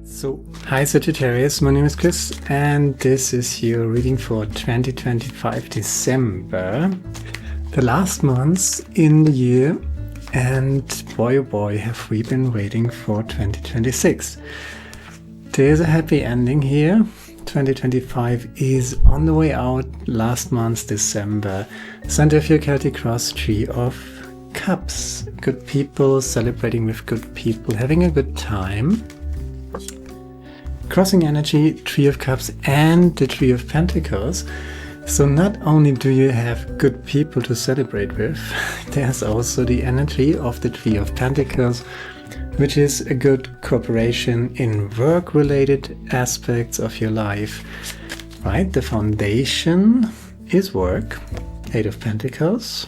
So, hi Sagittarius, my name is Chris and this is your reading for 2025 December, the last month in the year, and boy oh boy have we been waiting for 2026. There's a happy ending here. 2025 is on the way out. Last month, December, center of your Celtic cross, Tree of Cups. Good people, celebrating with good people, having a good time. Crossing energy, Tree of Cups and the Tree of Pentacles. So not only do you have good people to celebrate with, there's also the energy of the Tree of Pentacles, which is a good cooperation in work-related aspects of your life, right? The foundation is work, Eight of Pentacles.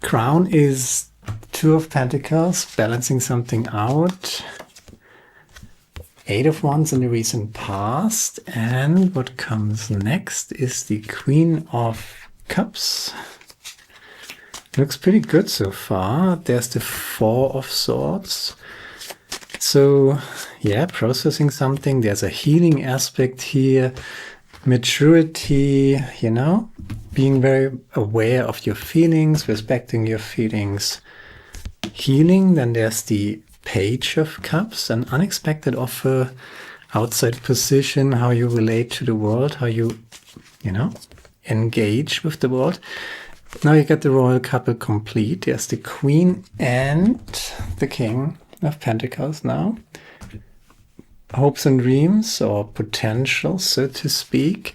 Crown is Two of Pentacles, balancing something out. Eight of Wands in the recent past, and what comes next is the Queen of Cups. Looks pretty good so far. There's the Four of Swords. So yeah, processing something. There's a healing aspect here. Maturity, you know, being very aware of your feelings, respecting your feelings. Healing, then there's the Page of Cups, an unexpected offer, outside position, how you relate to the world, how you know, engage with the world. Now you get the royal couple complete. There's the Queen and the King of Pentacles now. Hopes and dreams, or potential, so to speak.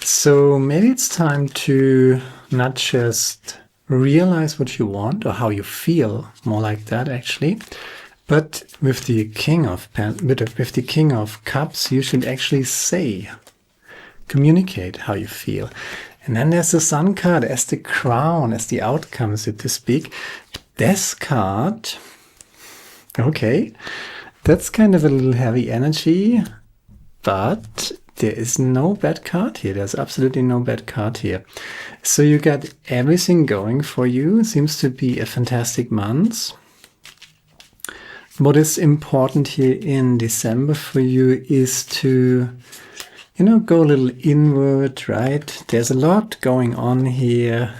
So maybe it's time to not just realize what you want or how you feel, more like that actually. But with the King of Cups, you should actually say, communicate how you feel. And then there's the Sun card as the crown, as the outcome, so to speak. Death card, okay, that's kind of a little heavy energy, but there is no bad card here. There's absolutely no bad card here. So you got everything going for you. Seems to be a fantastic month. What is important here in December for you is to, you know, go a little inward, right? There's a lot going on here.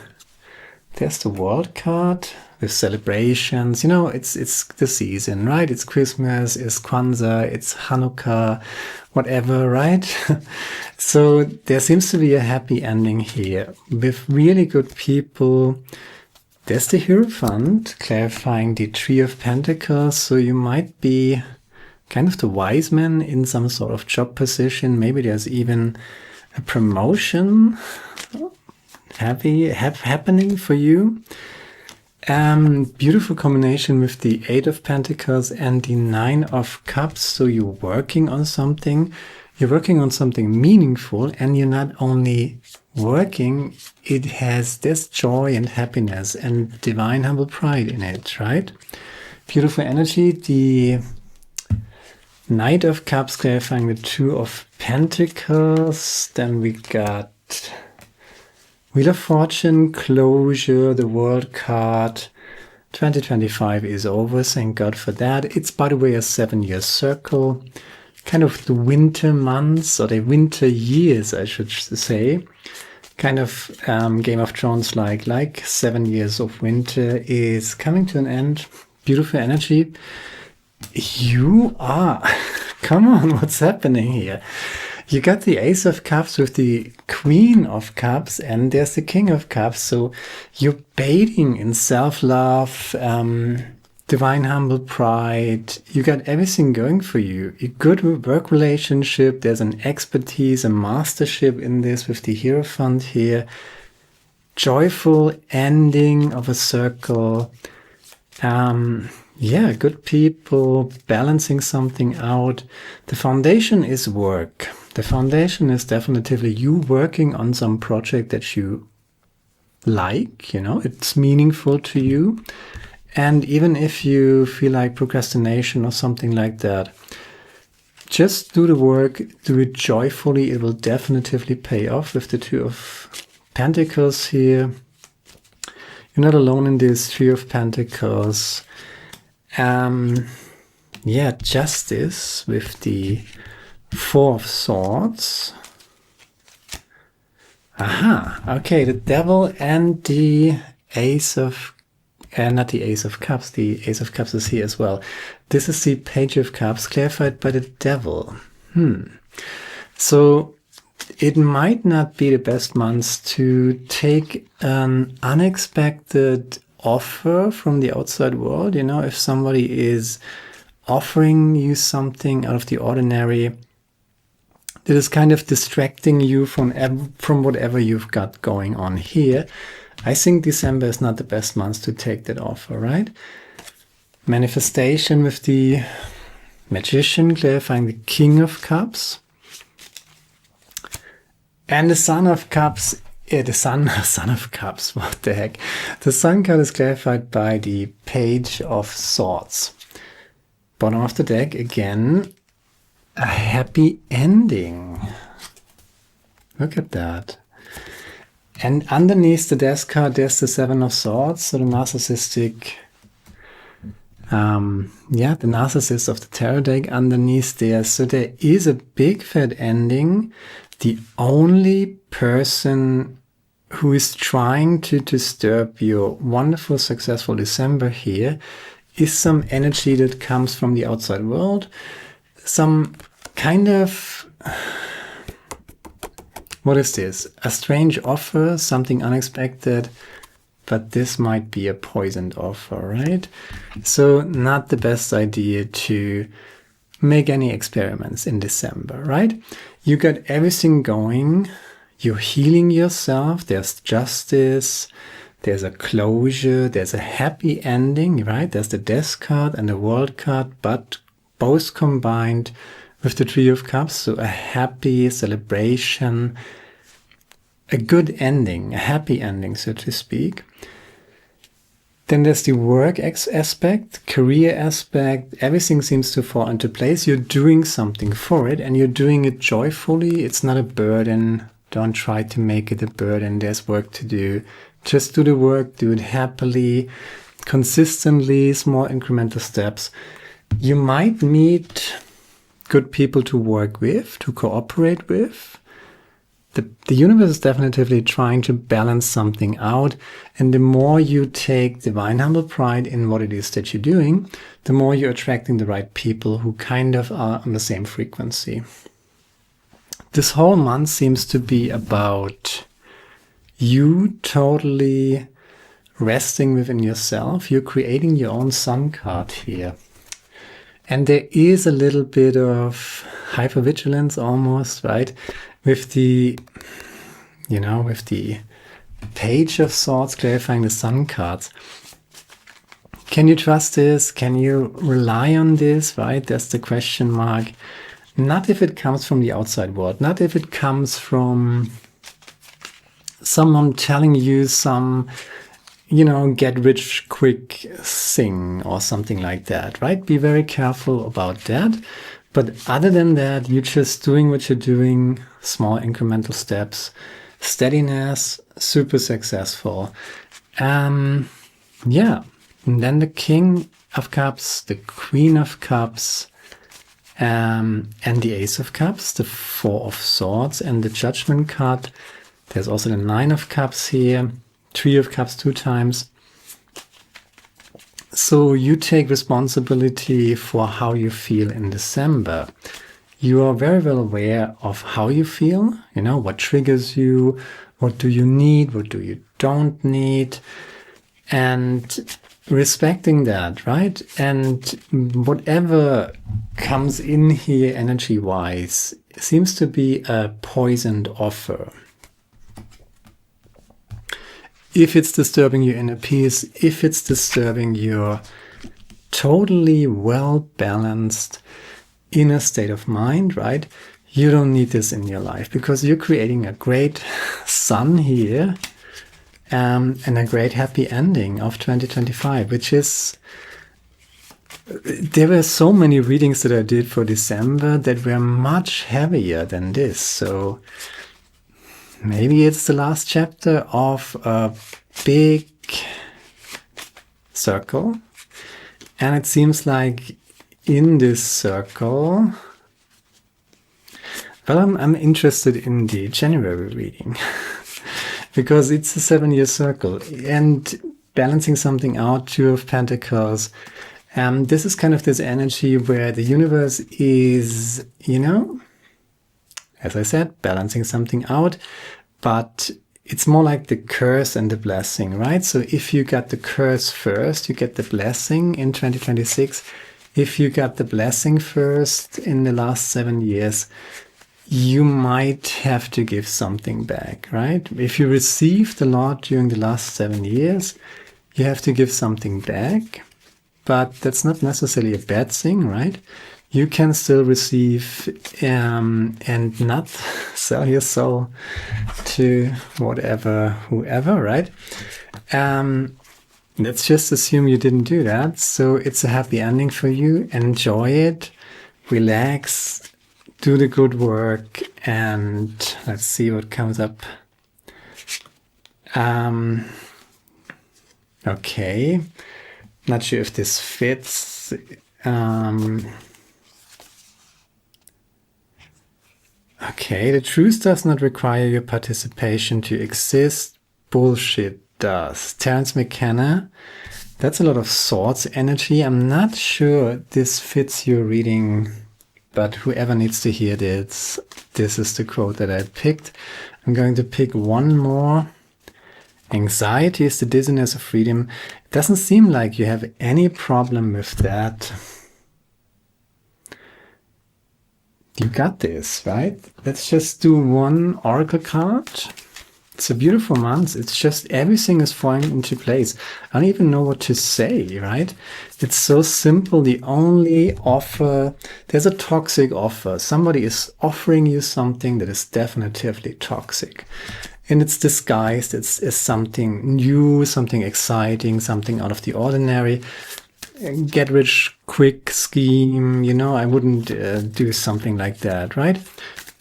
There's the World card with celebrations. You know, it's the season, right? It's Christmas, it's Kwanzaa, it's Hanukkah, whatever, right? So there seems to be a happy ending here with really good people. There's the Hierophant, clarifying the Tree of Pentacles, so you might be kind of the wise man in some sort of job position. Maybe there's even a promotion happening for you. Beautiful combination with the Eight of Pentacles and the Nine of Cups, so you're working on something. You're working on something meaningful, and you're not only working, it has this joy and happiness and divine humble pride in it, right? Beautiful energy. The Knight of Cups clarifying the Two of Pentacles. Then we got Wheel of Fortune, closure, the World card. 2025 is over, thank God for that. It's, by the way, a 7-year circle. Kind of the winter months, or the winter years, I should say. Kind of Game of Thrones like 7 years of winter is coming to an end. Beautiful energy. You are, come on, what's happening here? You got the Ace of Cups with the Queen of Cups, and there's the King of Cups. So you're bathing in self-love, divine humble pride. You got everything going for you. A good work relationship. There's an expertise, a mastership in this with the Hierophant here. Joyful ending of a circle. Yeah, good people, balancing something out. The foundation is work. The foundation is definitely you working on some project that you like, you know, it's meaningful to you. And even if you feel like procrastination or something like that, just do the work, do it joyfully. It will definitely pay off with the Two of Pentacles here. You're not alone in this. Three of Pentacles. yeah, justice with the Four of Swords. Aha, okay, the Devil and the Ace of, not the Ace of Cups, the Ace of Cups is here as well. This is the Page of Cups clarified by the Devil. So it might not be the best month to take an unexpected offer from the outside world. You know, if somebody is offering you something out of the ordinary that is kind of distracting you from whatever you've got going on here, I think December is not the best month to take that offer, right? Manifestation with the Magician clarifying the King of Cups. And the Son of Cups, the Son of Cups, what the heck? The Sun card is clarified by the Page of Swords. Bottom of the deck, again, a happy ending. Look at that. And underneath the death card, there's the Seven of Swords, so the narcissistic, the narcissist of the tarot deck underneath there. So there is a big fat ending. The only person who is trying to disturb your wonderful, successful December here is some energy that comes from the outside world. Some kind of, what is this? A strange offer, something unexpected, but this might be a poisoned offer, right? So not the best idea to make any experiments in December, right? You got everything going, you're healing yourself, there's justice, there's a closure, there's a happy ending, right? There's the Death card and the World card, but both combined with the Three of Cups, so a happy celebration, a good ending, a happy ending, so to speak. Then there's the work aspect, career aspect, everything seems to fall into place. You're doing something for it and you're doing it joyfully. It's not a burden. Don't try to make it a burden. There's work to do. Just do the work, do it happily, consistently, small incremental steps. You might meet good people to work with, to cooperate with. The universe is definitely trying to balance something out. And the more you take divine humble pride in what it is that you're doing, the more you're attracting the right people who kind of are on the same frequency. This whole month seems to be about you totally resting within yourself. You're creating your own Sun card here. And there is a little bit of hypervigilance almost, right? With the, with the Page of Swords clarifying the Sun cards. Can you trust this? Can you rely on this, right? That's the question mark. Not if it comes from the outside world. Not if it comes from someone telling you some, get rich quick thing or something like that, right? Be very careful about that. But other than that, you're just doing what you're doing, small incremental steps, steadiness, super successful. And then the King of Cups, the Queen of Cups, and the Ace of Cups, the Four of Swords, and the Judgment card. There's also the Nine of Cups here, Three of Cups 2 times. So you take responsibility for how you feel in December. You are very well aware of how you feel, what triggers you, what do you need, what do you don't need, and respecting that, right? And whatever comes in here energy-wise seems to be a poisoned offer. If it's disturbing your inner peace, if it's disturbing your totally well-balanced inner state of mind, right? You don't need this in your life because you're creating a great sun here and a great happy ending of 2025, which is, there were so many readings that I did for December that were much heavier than this. So maybe it's the last chapter of a big circle. And it seems like in this circle? Well, I'm interested in the January reading because it's a 7-year circle and balancing something out, Two of Pentacles. This is kind of this energy where the universe is, you know, as I said, balancing something out, but it's more like the curse and the blessing, right? So if you got the curse first, you get the blessing in 2026. If you got the blessing first in the last 7 years, you might have to give something back, right? If you received a lot during the last 7 years, you have to give something back, but that's not necessarily a bad thing, right? You can still receive and not sell your soul to whatever, whoever, right? Let's just assume you didn't do that. So it's a happy ending for you. Enjoy it, relax, do the good work, and let's see what comes up. Okay, not sure if this fits. Okay, the truth does not require your participation to exist. Bullshit does. Terence McKenna. That's a lot of swords energy. I'm not sure this fits your reading, but whoever needs to hear this is the quote that I picked. I'm going to pick one more. Anxiety is the dizziness of freedom. It doesn't seem like you have any problem with that. You got this, right? Let's just do one oracle card. It's a beautiful month. It's just everything is falling into place. I don't even know what to say, right? It's so simple. The only offer, there's a toxic offer. Somebody is offering you something that is definitively toxic. And it's disguised. It's something new, something exciting, something out of the ordinary. Get rich quick scheme, you know, I wouldn't do something like that, right?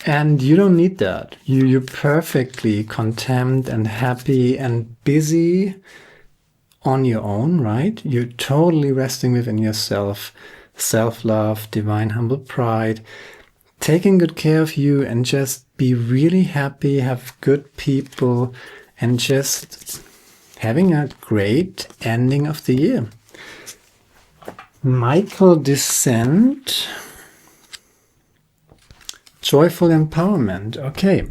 And you don't need that. You're perfectly content and happy and busy on your own, right? You're totally resting within yourself, self-love, divine humble pride, taking good care of you, and just be really happy, have good people, and just having a great ending of the year. Michael Descent, joyful empowerment. Okay.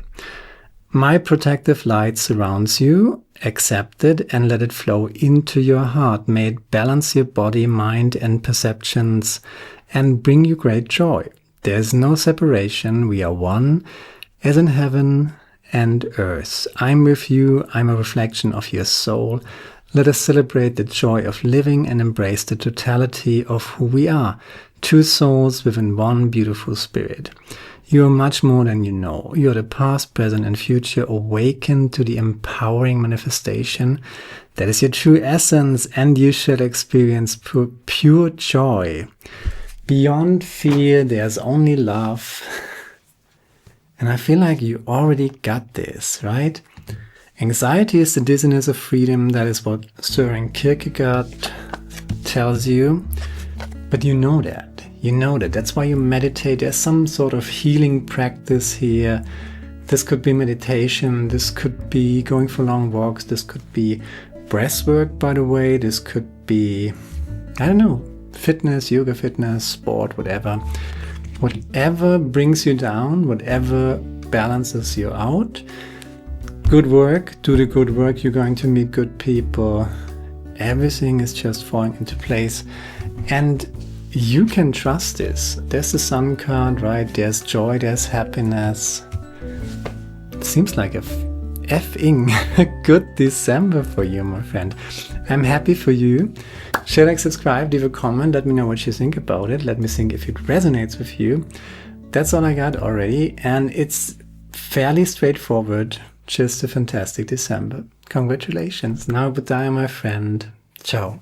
My protective light surrounds you. Accept it and let it flow into your heart. May it balance your body, mind, and perceptions and bring you great joy. There's no separation. We are one, as in heaven and earth. I'm with you. I'm a reflection of your soul. Let us celebrate the joy of living and embrace the totality of who we are. Two souls within one beautiful spirit. You are much more than you know. You are the past, present, and future awakened to the empowering manifestation that is your true essence, and you shall experience pure joy. Beyond fear, there's only love. And I feel like you already got this, right? Anxiety is the dizziness of freedom. That is what Søren Kierkegaard tells you. But you know that. You know that. That's why you meditate. There's some sort of healing practice here. This could be meditation. This could be going for long walks. This could be breath work, by the way. This could be, I don't know, fitness, yoga fitness, sport, whatever. Whatever brings you down, whatever balances you out. Good work, do the good work, you're going to meet good people. Everything is just falling into place. And you can trust this. There's the Sun card, right? There's joy, there's happiness. It seems like a effing good December for you, my friend. I'm happy for you. Share, like, subscribe, leave a comment, let me know what you think about it. Let me think if it resonates with you. That's all I got already. And it's fairly straightforward. Just a fantastic December. Congratulations. Now goodbye, my friend. Ciao.